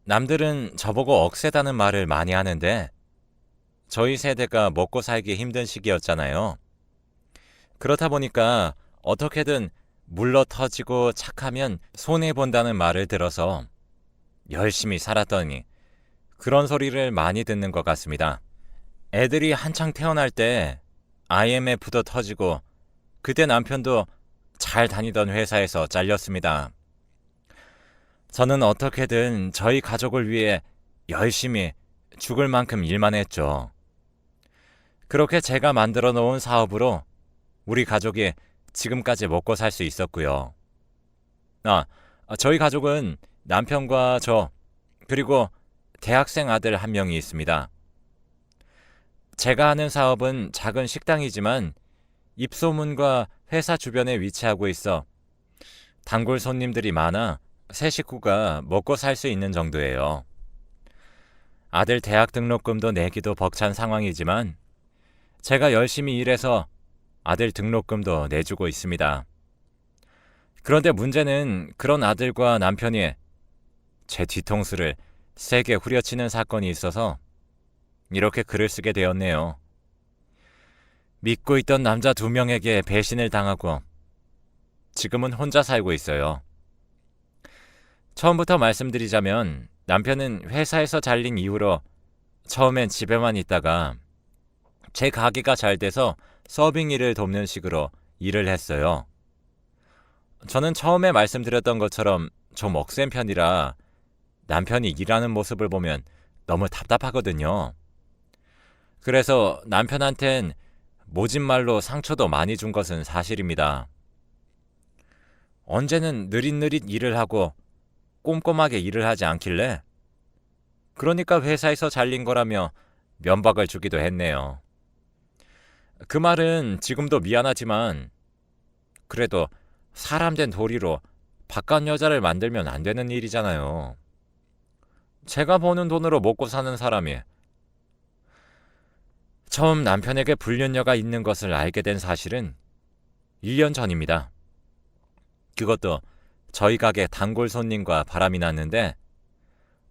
남들은 저보고 억세다는 말을 많이 하는데 저희 세대가 먹고 살기 힘든 시기였잖아요. 그렇다 보니까 어떻게든 물러 터지고 착하면 손해본다는 말을 들어서 열심히 살았더니 그런 소리를 많이 듣는 것 같습니다. 애들이 한창 태어날 때 IMF도 터지고 그때 남편도 잘 다니던 회사에서 잘렸습니다. 저는 어떻게든 저희 가족을 위해 열심히 죽을 만큼 일만 했죠. 그렇게 제가 만들어 놓은 사업으로 우리 가족이 지금까지 먹고 살 수 있었고요. 아, 저희 가족은 남편과 저, 그리고 대학생 아들 한 명이 있습니다. 제가 하는 사업은 작은 식당이지만 입소문과 회사 주변에 위치하고 있어 단골 손님들이 많아 세 식구가 먹고 살 수 있는 정도예요. 아들 대학 등록금도 내기도 벅찬 상황이지만 제가 열심히 일해서 아들 등록금도 내주고 있습니다. 그런데 문제는 그런 아들과 남편이 제 뒤통수를 세게 후려치는 사건이 있어서 이렇게 글을 쓰게 되었네요. 믿고 있던 남자 2명에게 배신을 당하고 지금은 혼자 살고 있어요. 처음부터 말씀드리자면 남편은 회사에서 잘린 이후로 처음엔 집에만 있다가 제 가게가 잘 돼서 서빙 일을 돕는 식으로 일을 했어요. 저는 처음에 말씀드렸던 것처럼 좀 억센 편이라 남편이 일하는 모습을 보면 너무 답답하거든요. 그래서 남편한텐 모진 말로 상처도 많이 준 것은 사실입니다. 언제는 느릿느릿 일을 하고 꼼꼼하게 일을 하지 않길래 그러니까 회사에서 잘린 거라며 면박을 주기도 했네요. 그 말은 지금도 미안하지만 그래도 사람 된 도리로 바깥 여자를 만들면 안 되는 일이잖아요. 제가 버는 돈으로 먹고 사는 사람이 처음 남편에게 불륜녀가 있는 것을 알게 된 사실은 1년 전입니다. 그것도 저희 가게 단골 손님과 바람이 났는데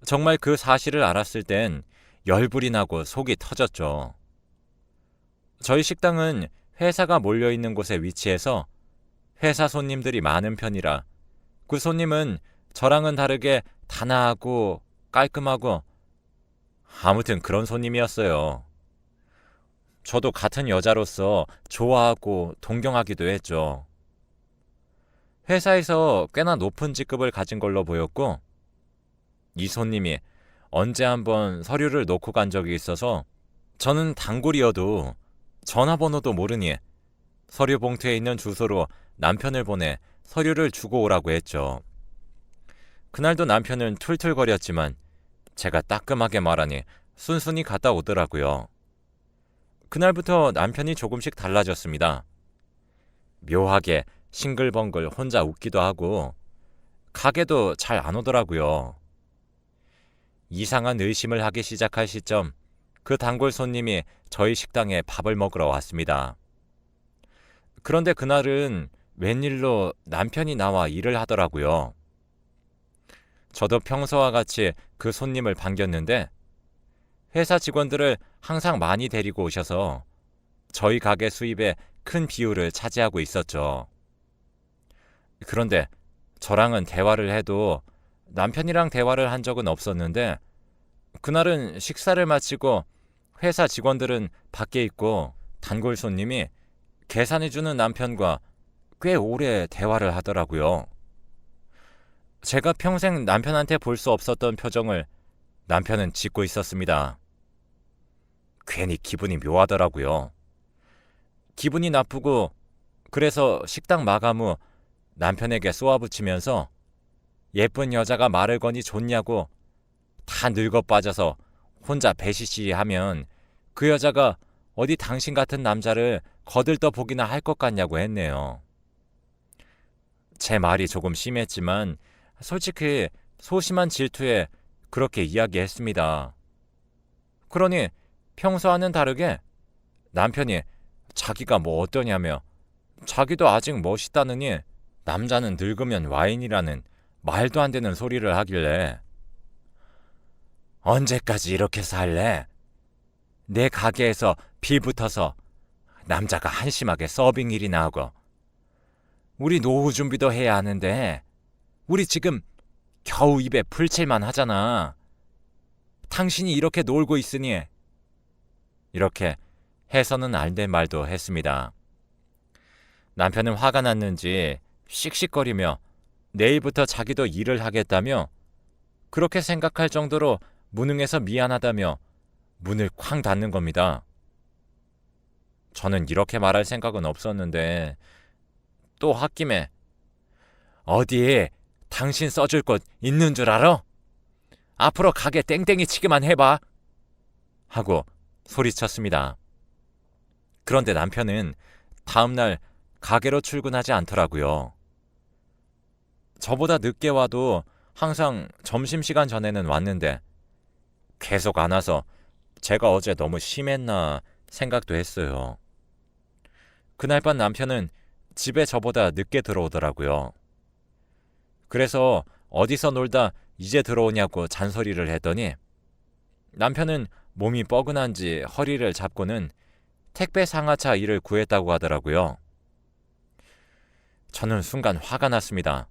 정말 그 사실을 알았을 땐 열불이 나고 속이 터졌죠. 저희 식당은 회사가 몰려있는 곳에 위치해서 회사 손님들이 많은 편이라 그 손님은 저랑은 다르게 단아하고 깔끔하고 아무튼 그런 손님이었어요. 저도 같은 여자로서 좋아하고 동경하기도 했죠. 회사에서 꽤나 높은 직급을 가진 걸로 보였고 이 손님이 언제 한번 서류를 놓고 간 적이 있어서 저는 단골이어도 전화번호도 모르니 서류 봉투에 있는 주소로 남편을 보내 서류를 주고 오라고 했죠. 그날도 남편은 툴툴거렸지만 제가 따끔하게 말하니 순순히 갔다 오더라고요. 그날부터 남편이 조금씩 달라졌습니다. 묘하게 싱글벙글 혼자 웃기도 하고 가게도 잘 안 오더라고요. 이상한 의심을 하기 시작할 시점 그 단골 손님이 저희 식당에 밥을 먹으러 왔습니다. 그런데 그날은 웬일로 남편이 나와 일을 하더라고요. 저도 평소와 같이 그 손님을 반겼는데 회사 직원들을 항상 많이 데리고 오셔서 저희 가게 수입의 큰 비율을 차지하고 있었죠. 그런데 저랑은 대화를 해도 남편이랑 대화를 한 적은 없었는데 그날은 식사를 마치고 회사 직원들은 밖에 있고 단골 손님이 계산해주는 남편과 꽤 오래 대화를 하더라고요. 제가 평생 남편한테 볼 수 없었던 표정을 남편은 짓고 있었습니다. 괜히 기분이 묘하더라고요. 기분이 나쁘고 그래서 식당 마감 후 남편에게 쏘아붙이면서 예쁜 여자가 말을 거니 좋냐고 다 늙어 빠져서 혼자 배시시하면 그 여자가 어디 당신 같은 남자를 거들떠 보기나 할 것 같냐고 했네요. 제 말이 조금 심했지만 솔직히 소심한 질투에 그렇게 이야기했습니다. 그러니 평소와는 다르게 남편이 자기가 뭐 어떠냐며 자기도 아직 멋있다느니 남자는 늙으면 와인이라는 말도 안 되는 소리를 하길래 언제까지 이렇게 살래? 내 가게에서 빌 붙어서 남자가 한심하게 서빙 일이나 하고 우리 노후 준비도 해야 하는데 우리 지금 겨우 입에 풀칠만 하잖아. 당신이 이렇게 놀고 있으니 이렇게 해서는 안 될 말도 했습니다. 남편은 화가 났는지 씩씩거리며 내일부터 자기도 일을 하겠다며 그렇게 생각할 정도로 무능해서 미안하다며 문을 쾅 닫는 겁니다. 저는 이렇게 말할 생각은 없었는데 또 홧김에 어디 당신 써줄 곳 있는 줄 알아? 앞으로 가게 땡땡이 치기만 해봐 하고 소리쳤습니다. 그런데 남편은 다음날 가게로 출근하지 않더라고요. 저보다 늦게 와도 항상 점심시간 전에는 왔는데 계속 안 와서 제가 어제 너무 심했나 생각도 했어요. 그날 밤 남편은 집에 저보다 늦게 들어오더라고요. 그래서 어디서 놀다 이제 들어오냐고 잔소리를 했더니 남편은 몸이 뻐근한지 허리를 잡고는 택배 상하차 일을 구했다고 하더라고요. 저는 순간 화가 났습니다.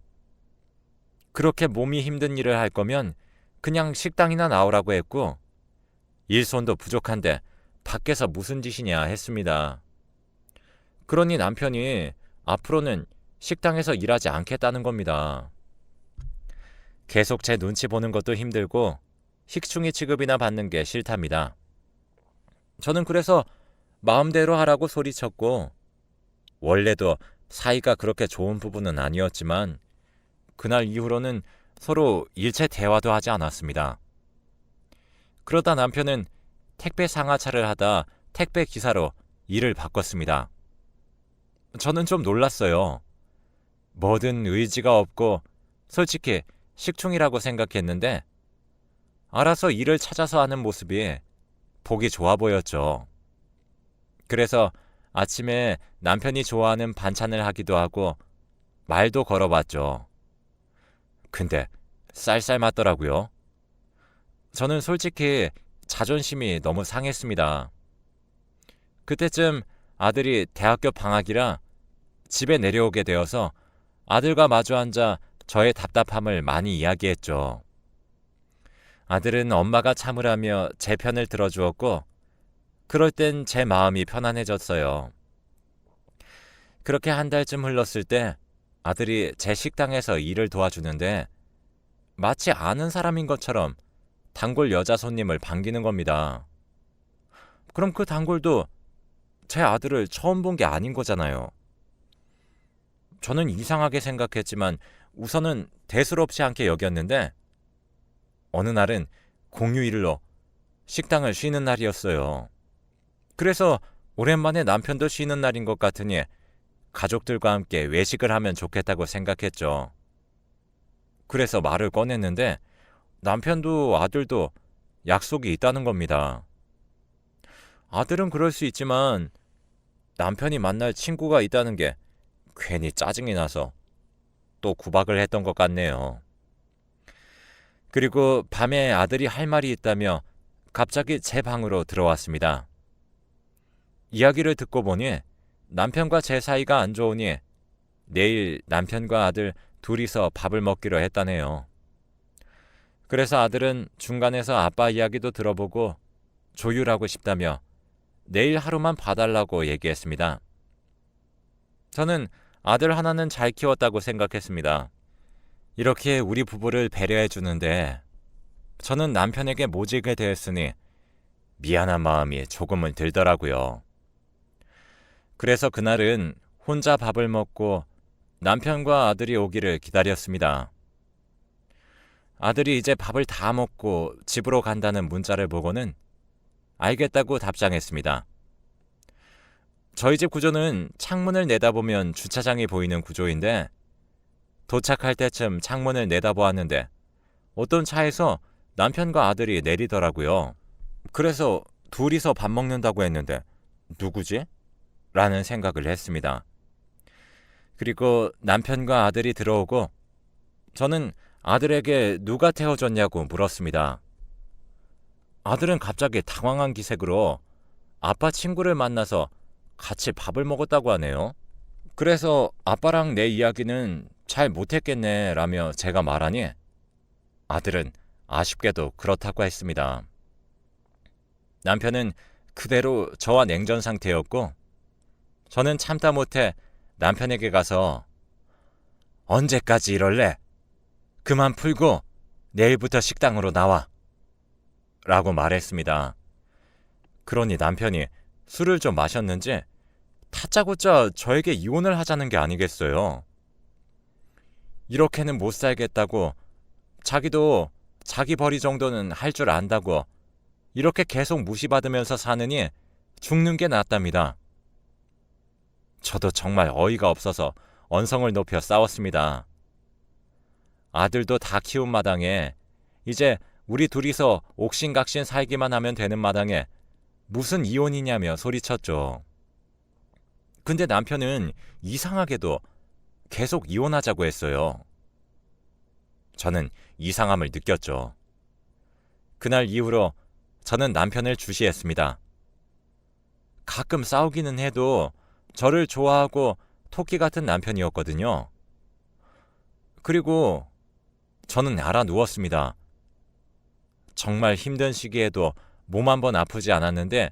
그렇게 몸이 힘든 일을 할 거면 그냥 식당이나 나오라고 했고 일손도 부족한데 밖에서 무슨 짓이냐 했습니다. 그러니 남편이 앞으로는 식당에서 일하지 않겠다는 겁니다. 계속 제 눈치 보는 것도 힘들고 식충이 취급이나 받는 게 싫답니다. 저는 그래서 마음대로 하라고 소리쳤고 원래도 사이가 그렇게 좋은 부부는 아니었지만 그날 이후로는 서로 일체 대화도 하지 않았습니다. 그러다 남편은 택배 상하차를 하다 택배 기사로 일을 바꿨습니다. 저는 좀 놀랐어요. 뭐든 의지가 없고 솔직히 식충이라고 생각했는데 알아서 일을 찾아서 하는 모습이 보기 좋아 보였죠. 그래서 아침에 남편이 좋아하는 반찬을 하기도 하고 말도 걸어봤죠. 근데 쌀쌀 맞더라고요. 저는 솔직히 자존심이 너무 상했습니다. 그때쯤 아들이 대학교 방학이라 집에 내려오게 되어서 아들과 마주 앉아 저의 답답함을 많이 이야기했죠. 아들은 엄마가 참으라며 제 편을 들어주었고 그럴 땐 제 마음이 편안해졌어요. 그렇게 한 달쯤 흘렀을 때 아들이 제 식당에서 일을 도와주는데 마치 아는 사람인 것처럼 단골 여자 손님을 반기는 겁니다. 그럼 그 단골도 제 아들을 처음 본 게 아닌 거잖아요. 저는 이상하게 생각했지만 우선은 대수롭지 않게 여겼는데 어느 날은 공휴일로 식당을 쉬는 날이었어요. 그래서 오랜만에 남편도 쉬는 날인 것 같으니 가족들과 함께 외식을 하면 좋겠다고 생각했죠. 그래서 말을 꺼냈는데 남편도 아들도 약속이 있다는 겁니다. 아들은 그럴 수 있지만 남편이 만날 친구가 있다는 게 괜히 짜증이 나서 또 구박을 했던 것 같네요. 그리고 밤에 아들이 할 말이 있다며 갑자기 제 방으로 들어왔습니다. 이야기를 듣고 보니 남편과 제 사이가 안 좋으니 내일 남편과 아들 둘이서 밥을 먹기로 했다네요. 그래서 아들은 중간에서 아빠 이야기도 들어보고 조율하고 싶다며 내일 하루만 봐달라고 얘기했습니다. 저는 아들 하나는 잘 키웠다고 생각했습니다. 이렇게 우리 부부를 배려해 주는데 저는 남편에게 모질게 되었으니 미안한 마음이 조금은 들더라고요. 그래서 그날은 혼자 밥을 먹고 남편과 아들이 오기를 기다렸습니다. 아들이 이제 밥을 다 먹고 집으로 간다는 문자를 보고는 알겠다고 답장했습니다. 저희 집 구조는 창문을 내다보면 주차장이 보이는 구조인데 도착할 때쯤 창문을 내다보았는데 어떤 차에서 남편과 아들이 내리더라고요. 그래서 둘이서 밥 먹는다고 했는데 누구지? 라는 생각을 했습니다. 그리고 남편과 아들이 들어오고 저는 아들에게 누가 태워줬냐고 물었습니다. 아들은 갑자기 당황한 기색으로 아빠 친구를 만나서 같이 밥을 먹었다고 하네요. 그래서 아빠랑 내 이야기는 잘 못했겠네 라며 제가 말하니 아들은 아쉽게도 그렇다고 했습니다. 남편은 그대로 저와 냉전 상태였고 저는 참다 못해 남편에게 가서 언제까지 이럴래? 그만 풀고 내일부터 식당으로 나와 라고 말했습니다. 그러니 남편이 술을 좀 마셨는지 다짜고짜 저에게 이혼을 하자는 게 아니겠어요. 이렇게는 못 살겠다고, 자기도 자기 벌이 정도는 할 줄 안다고 이렇게 계속 무시받으면서 사느니 죽는 게 낫답니다. 저도 정말 어이가 없어서 언성을 높여 싸웠습니다. 아들도 다 키운 마당에 이제 우리 둘이서 옥신각신 살기만 하면 되는 마당에 무슨 이혼이냐며 소리쳤죠. 근데 남편은 이상하게도 계속 이혼하자고 했어요. 저는 이상함을 느꼈죠. 그날 이후로 저는 남편을 주시했습니다. 가끔 싸우기는 해도 저를 좋아하고 토끼 같은 남편이었거든요. 그리고 저는 알아 누웠습니다. 정말 힘든 시기에도 몸 한 번 아프지 않았는데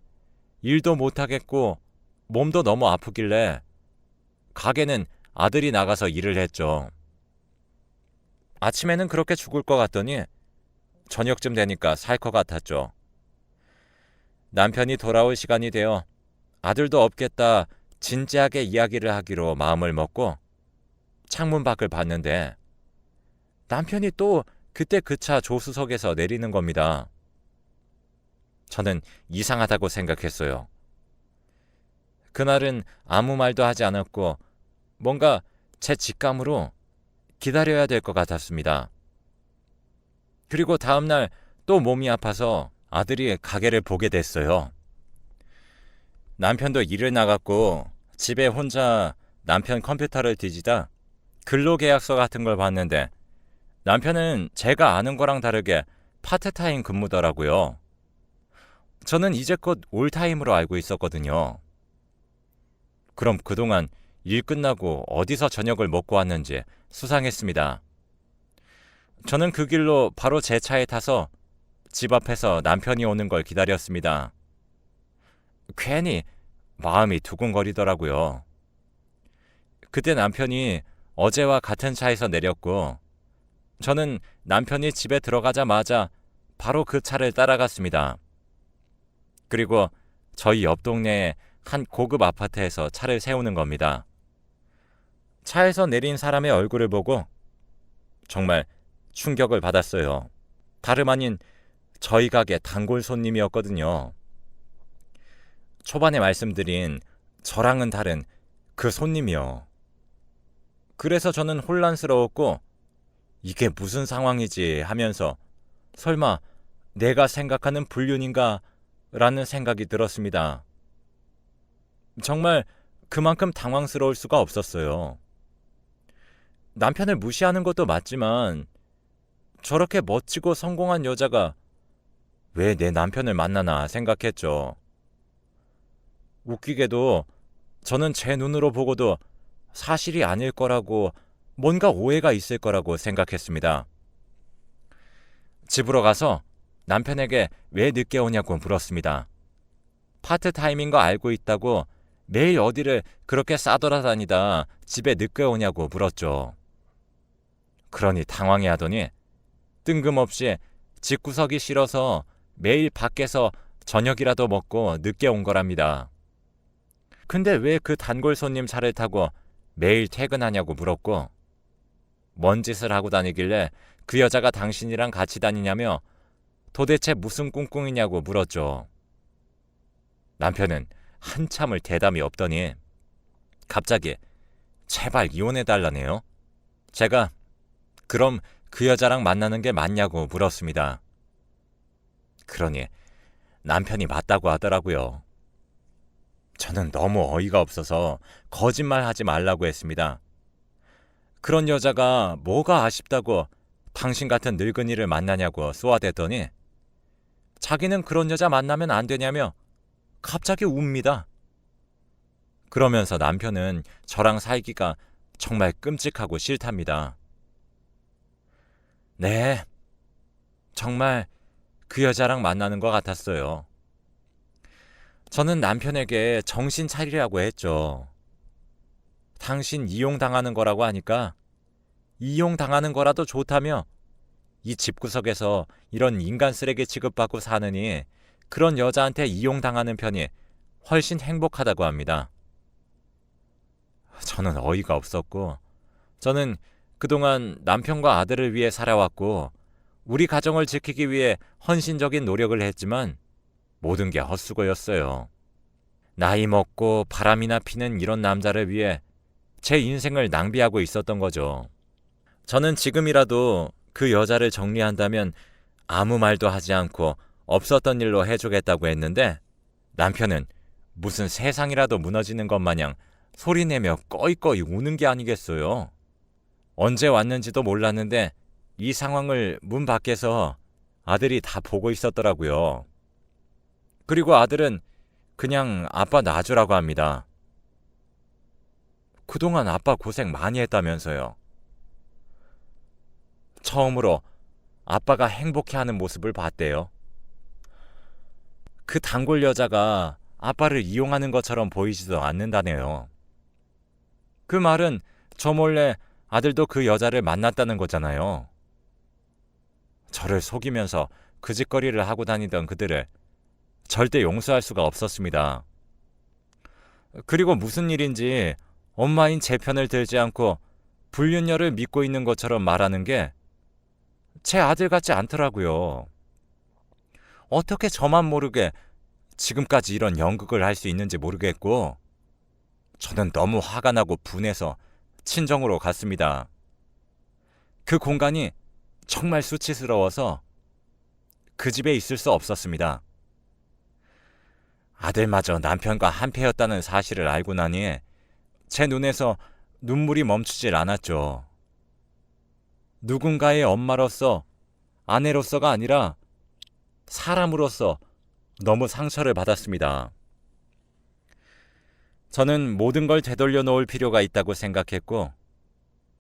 일도 못하겠고 몸도 너무 아프길래 가게는 아들이 나가서 일을 했죠. 아침에는 그렇게 죽을 것 같더니 저녁쯤 되니까 살 것 같았죠. 남편이 돌아올 시간이 되어 아들도 없겠다 진지하게 이야기를 하기로 마음을 먹고 창문 밖을 봤는데 남편이 또 그때 그 차 조수석에서 내리는 겁니다. 저는 이상하다고 생각했어요. 그날은 아무 말도 하지 않았고 뭔가 제 직감으로 기다려야 될 것 같았습니다. 그리고 다음날 또 몸이 아파서 아들이 가게를 보게 됐어요. 남편도 일을 나갔고 집에 혼자 남편 컴퓨터를 뒤지다 근로계약서 같은 걸 봤는데 남편은 제가 아는 거랑 다르게 파트타임 근무더라고요. 저는 이제껏 올타임으로 알고 있었거든요. 그럼 그동안 일 끝나고 어디서 저녁을 먹고 왔는지 수상했습니다. 저는 그 길로 바로 제 차에 타서 집 앞에서 남편이 오는 걸 기다렸습니다. 괜히 마음이 두근거리더라고요. 그때 남편이 어제와 같은 차에서 내렸고 저는 남편이 집에 들어가자마자 바로 그 차를 따라갔습니다. 그리고 저희 옆 동네의 한 고급 아파트에서 차를 세우는 겁니다. 차에서 내린 사람의 얼굴을 보고 정말 충격을 받았어요. 다름 아닌 저희 가게 단골 손님이었거든요. 초반에 말씀드린 저랑은 다른 그 손님이요. 그래서 저는 혼란스러웠고 이게 무슨 상황이지 하면서 설마 내가 생각하는 불륜인가 라는 생각이 들었습니다. 정말 그만큼 당황스러울 수가 없었어요. 남편을 무시하는 것도 맞지만 저렇게 멋지고 성공한 여자가 왜 내 남편을 만나나 생각했죠. 웃기게도 저는 제 눈으로 보고도 사실이 아닐 거라고 뭔가 오해가 있을 거라고 생각했습니다. 집으로 가서 남편에게 왜 늦게 오냐고 물었습니다. 파트타임인 거 알고 있다고 매일 어디를 그렇게 싸돌아다니다 집에 늦게 오냐고 물었죠. 그러니 당황해하더니 뜬금없이 집구석이 싫어서 매일 밖에서 저녁이라도 먹고 늦게 온 거랍니다. 근데 왜 그 단골 손님 차를 타고 매일 퇴근하냐고 물었고 뭔 짓을 하고 다니길래 그 여자가 당신이랑 같이 다니냐며 도대체 무슨 꿍꿍이냐고 물었죠. 남편은 한참을 대담이 없더니 갑자기 제발 이혼해달라네요. 제가 그럼 그 여자랑 만나는 게 맞냐고 물었습니다. 그러니 남편이 맞다고 하더라고요. 저는 너무 어이가 없어서 거짓말하지 말라고 했습니다. 그런 여자가 뭐가 아쉽다고 당신 같은 늙은이를 만나냐고 쏘아댔더니 자기는 그런 여자 만나면 안 되냐며 갑자기 웁니다. 그러면서 남편은 저랑 살기가 정말 끔찍하고 싫답니다. 네, 정말 그 여자랑 만나는 것 같았어요. 저는 남편에게 정신 차리라고 했죠. 당신 이용당하는 거라고 하니까 이용당하는 거라도 좋다며 이 집구석에서 이런 인간 쓰레기 취급받고 사느니 그런 여자한테 이용당하는 편이 훨씬 행복하다고 합니다. 저는 어이가 없었고, 저는 그동안 남편과 아들을 위해 살아왔고 우리 가정을 지키기 위해 헌신적인 노력을 했지만 모든 게 헛수고였어요. 나이 먹고 바람이나 피는 이런 남자를 위해 제 인생을 낭비하고 있었던 거죠. 저는 지금이라도 그 여자를 정리한다면 아무 말도 하지 않고 없었던 일로 해주겠다고 했는데 남편은 무슨 세상이라도 무너지는 것 마냥 소리내며 꺼이꺼이 우는 게 아니겠어요. 언제 왔는지도 몰랐는데 이 상황을 문 밖에서 아들이 다 보고 있었더라고요. 그리고 아들은 그냥 아빠 놔주라고 합니다. 그동안 아빠 고생 많이 했다면서요. 처음으로 아빠가 행복해하는 모습을 봤대요. 그 단골 여자가 아빠를 이용하는 것처럼 보이지도 않는다네요. 그 말은 저 몰래 아들도 그 여자를 만났다는 거잖아요. 저를 속이면서 그 짓거리를 하고 다니던 그들을 절대 용서할 수가 없었습니다. 그리고 무슨 일인지 엄마인 제 편을 들지 않고 불륜녀를 믿고 있는 것처럼 말하는 게 제 아들 같지 않더라고요. 어떻게 저만 모르게 지금까지 이런 연극을 할 수 있는지 모르겠고 저는 너무 화가 나고 분해서 친정으로 갔습니다. 그 공간이 정말 수치스러워서 그 집에 있을 수 없었습니다. 아들마저 남편과 한패였다는 사실을 알고 나니 제 눈에서 눈물이 멈추질 않았죠. 누군가의 엄마로서, 아내로서가 아니라 사람으로서 너무 상처를 받았습니다. 저는 모든 걸 되돌려 놓을 필요가 있다고 생각했고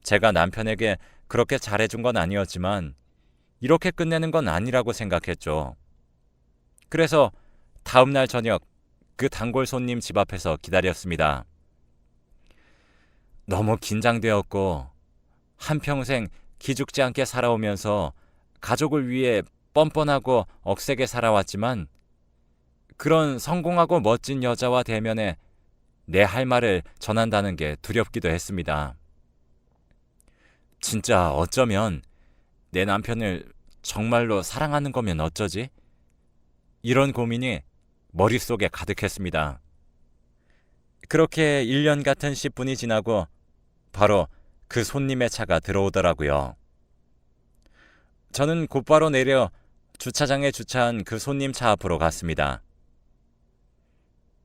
제가 남편에게 그렇게 잘해준 건 아니었지만 이렇게 끝내는 건 아니라고 생각했죠. 그래서 다음 날 저녁 그 단골 손님 집 앞에서 기다렸습니다. 너무 긴장되었고 한평생 기죽지 않게 살아오면서 가족을 위해 뻔뻔하고 억세게 살아왔지만 그런 성공하고 멋진 여자와 대면에 내 할 말을 전한다는 게 두렵기도 했습니다. 진짜 어쩌면 내 남편을 정말로 사랑하는 거면 어쩌지? 이런 고민이 머릿속에 가득했습니다. 그렇게 1년 같은 10분이 지나고 바로 그 손님의 차가 들어오더라고요. 저는 곧바로 내려 주차장에 주차한 그 손님 차 앞으로 갔습니다.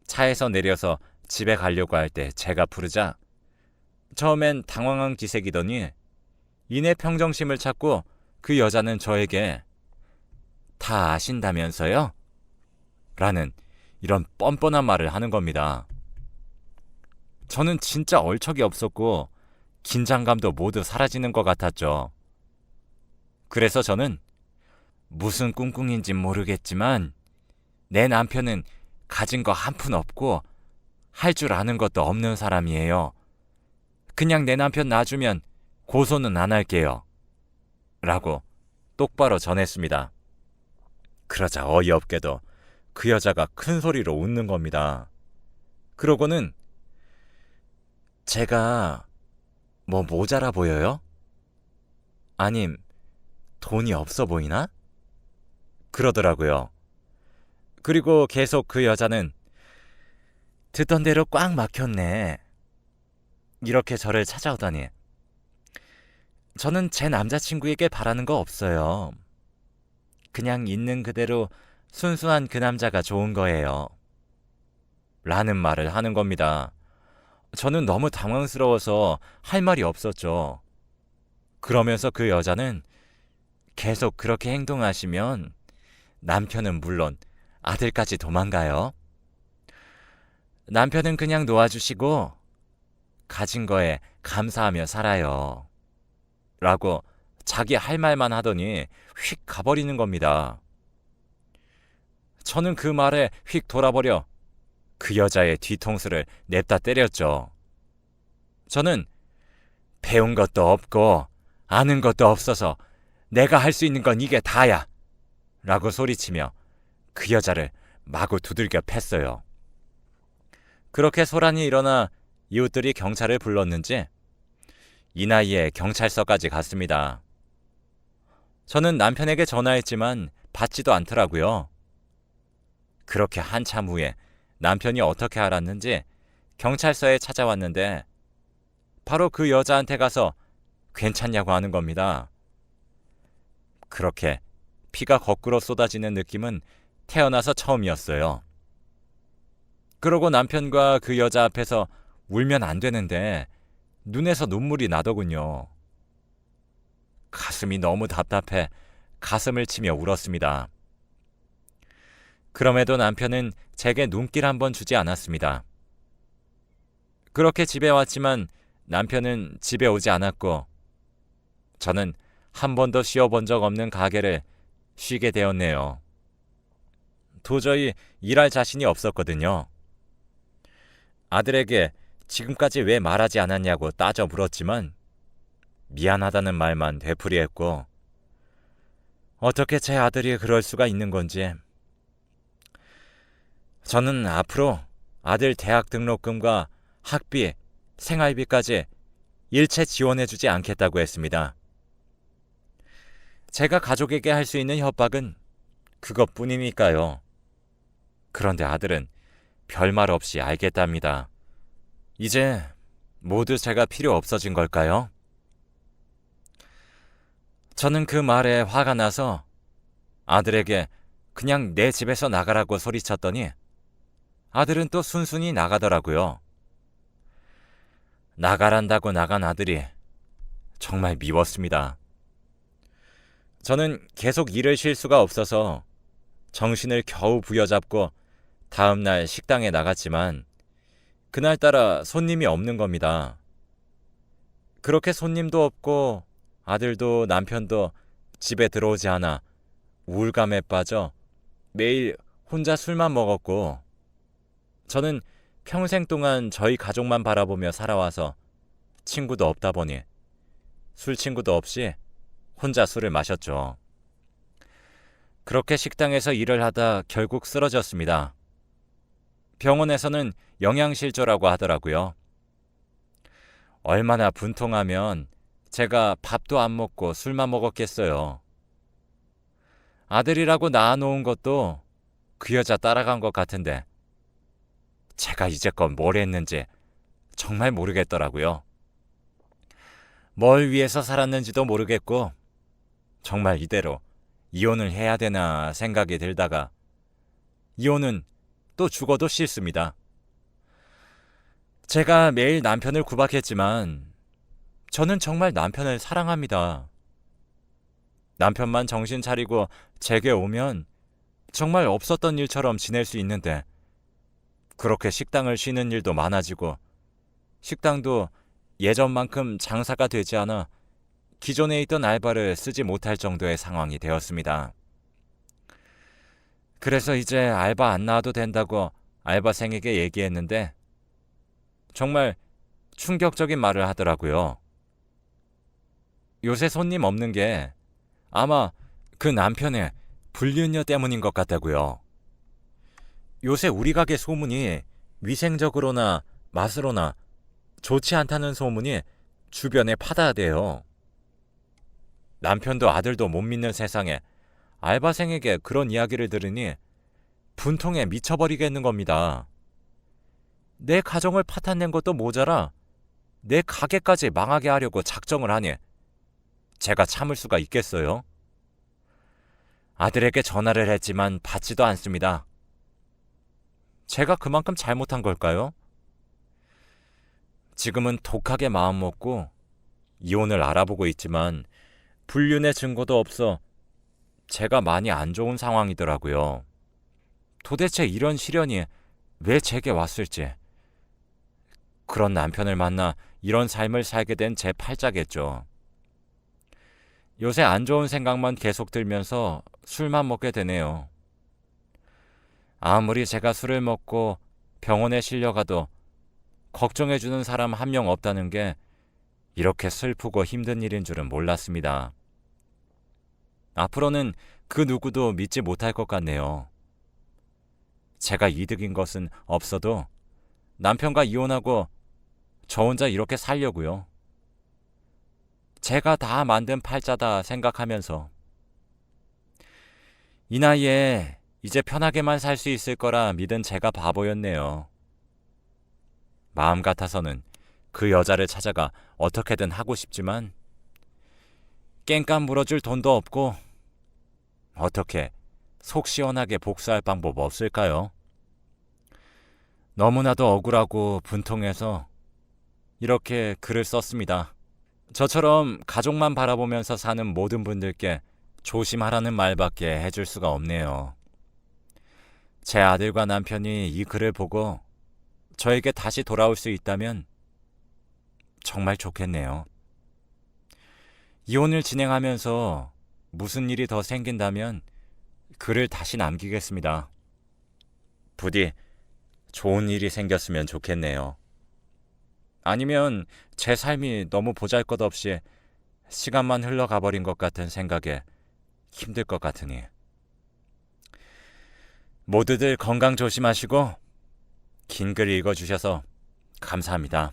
차에서 내려서 집에 가려고 할 때 제가 부르자 처음엔 당황한 기색이더니 이내 평정심을 찾고 그 여자는 저에게 다 아신다면서요? 라는 이런 뻔뻔한 말을 하는 겁니다. 저는 진짜 얼척이 없었고 긴장감도 모두 사라지는 것 같았죠. 그래서 저는 무슨 꿍꿍인진 모르겠지만 내 남편은 가진 거 한 푼 없고 할 줄 아는 것도 없는 사람이에요. 그냥 내 남편 놔주면 고소는 안 할게요. 라고 똑바로 전했습니다. 그러자 어이없게도 그 여자가 큰 소리로 웃는 겁니다. 그러고는 제가 뭐 모자라 보여요? 아님 돈이 없어 보이나? 그러더라고요. 그리고 계속 그 여자는 듣던 대로 꽉 막혔네. 이렇게 저를 찾아오더니 저는 제 남자친구에게 바라는 거 없어요. 그냥 있는 그대로 순수한 그 남자가 좋은 거예요. 라는 말을 하는 겁니다. 저는 너무 당황스러워서 할 말이 없었죠. 그러면서 그 여자는 계속 그렇게 행동하시면 남편은 물론 아들까지 도망가요. 남편은 그냥 놓아주시고 가진 거에 감사하며 살아요. 라고 자기 할 말만 하더니 휙 가버리는 겁니다. 저는 그 말에 휙 돌아버려 그 여자의 뒤통수를 냅다 때렸죠. 저는 배운 것도 없고 아는 것도 없어서 내가 할 수 있는 건 이게 다야. 라고 소리치며 그 여자를 마구 두들겨 팼어요. 그렇게 소란이 일어나 이웃들이 경찰을 불렀는지 이 나이에 경찰서까지 갔습니다. 저는 남편에게 전화했지만 받지도 않더라고요. 그렇게 한참 후에 남편이 어떻게 알았는지 경찰서에 찾아왔는데 바로 그 여자한테 가서 괜찮냐고 하는 겁니다. 그렇게 피가 거꾸로 쏟아지는 느낌은 태어나서 처음이었어요. 그러고 남편과 그 여자 앞에서 울면 안 되는데 눈에서 눈물이 나더군요. 가슴이 너무 답답해 가슴을 치며 울었습니다. 그럼에도 남편은 제게 눈길 한 번 주지 않았습니다. 그렇게 집에 왔지만 남편은 집에 오지 않았고 저는 한 번도 쉬어본 적 없는 가게를 쉬게 되었네요. 도저히 일할 자신이 없었거든요. 아들에게 지금까지 왜 말하지 않았냐고 따져 물었지만 미안하다는 말만 되풀이했고 어떻게 제 아들이 그럴 수가 있는 건지 저는 앞으로 아들 대학 등록금과 학비, 생활비까지 일체 지원해주지 않겠다고 했습니다. 제가 가족에게 할 수 있는 협박은 그것뿐이니까요. 그런데 아들은 별말 없이 알겠답니다. 이제 모두 제가 필요 없어진 걸까요? 저는 그 말에 화가 나서 아들에게 그냥 내 집에서 나가라고 소리쳤더니 아들은 또 순순히 나가더라고요. 나가란다고 나간 아들이 정말 미웠습니다. 저는 계속 일을 쉴 수가 없어서 정신을 겨우 부여잡고 다음날 식당에 나갔지만 그날따라 손님이 없는 겁니다. 그렇게 손님도 없고 아들도 남편도 집에 들어오지 않아 우울감에 빠져 매일 혼자 술만 먹었고 저는 평생 동안 저희 가족만 바라보며 살아와서 친구도 없다 보니 술 친구도 없이 혼자 술을 마셨죠. 그렇게 식당에서 일을 하다 결국 쓰러졌습니다. 병원에서는 영양실조라고 하더라고요. 얼마나 분통하면 제가 밥도 안 먹고 술만 먹었겠어요. 아들이라고 낳아놓은 것도 그 여자 따라간 것 같은데 제가 이제껏 뭘 했는지 정말 모르겠더라고요. 뭘 위해서 살았는지도 모르겠고 정말 이대로 이혼을 해야 되나 생각이 들다가 이혼은 또 죽어도 싫습니다. 제가 매일 남편을 구박했지만 저는 정말 남편을 사랑합니다. 남편만 정신 차리고 제게 오면 정말 없었던 일처럼 지낼 수 있는데 그렇게 식당을 쉬는 일도 많아지고 식당도 예전만큼 장사가 되지 않아 기존에 있던 알바를 쓰지 못할 정도의 상황이 되었습니다. 그래서 이제 알바 안 나와도 된다고 알바생에게 얘기했는데 정말 충격적인 말을 하더라고요. 요새 손님 없는 게 아마 그 남편의 불륜녀 때문인 것 같다고요. 요새 우리 가게 소문이 위생적으로나 맛으로나 좋지 않다는 소문이 주변에 파다하대요. 남편도 아들도 못 믿는 세상에 알바생에게 그런 이야기를 들으니 분통에 미쳐버리겠는 겁니다. 내 가정을 파탄낸 것도 모자라 내 가게까지 망하게 하려고 작정을 하니 제가 참을 수가 있겠어요? 아들에게 전화를 했지만 받지도 않습니다. 제가 그만큼 잘못한 걸까요? 지금은 독하게 마음먹고 이혼을 알아보고 있지만 불륜의 증거도 없어 제가 많이 안 좋은 상황이더라고요. 도대체 이런 시련이 왜 제게 왔을지. 그런 남편을 만나 이런 삶을 살게 된 제 팔자겠죠. 요새 안 좋은 생각만 계속 들면서 술만 먹게 되네요. 아무리 제가 술을 먹고 병원에 실려가도 걱정해주는 사람 한 명 없다는 게 이렇게 슬프고 힘든 일인 줄은 몰랐습니다. 앞으로는 그 누구도 믿지 못할 것 같네요. 제가 이득인 것은 없어도 남편과 이혼하고 저 혼자 이렇게 살려고요. 제가 다 만든 팔자다 생각하면서 이 나이에 이제 편하게만 살 수 있을 거라 믿은 제가 바보였네요. 마음 같아서는 그 여자를 찾아가 어떻게든 하고 싶지만 깽판 물어줄 돈도 없고 어떻게 속 시원하게 복수할 방법 없을까요? 너무나도 억울하고 분통해서 이렇게 글을 썼습니다. 저처럼 가족만 바라보면서 사는 모든 분들께 조심하라는 말밖에 해줄 수가 없네요. 제 아들과 남편이 이 글을 보고 저에게 다시 돌아올 수 있다면 정말 좋겠네요. 이혼을 진행하면서 무슨 일이 더 생긴다면 글을 다시 남기겠습니다. 부디 좋은 일이 생겼으면 좋겠네요. 아니면 제 삶이 너무 보잘것없이 시간만 흘러가 버린 것 같은 생각에 힘들 것 같으니. 모두들 건강 조심하시고 긴 글 읽어주셔서 감사합니다.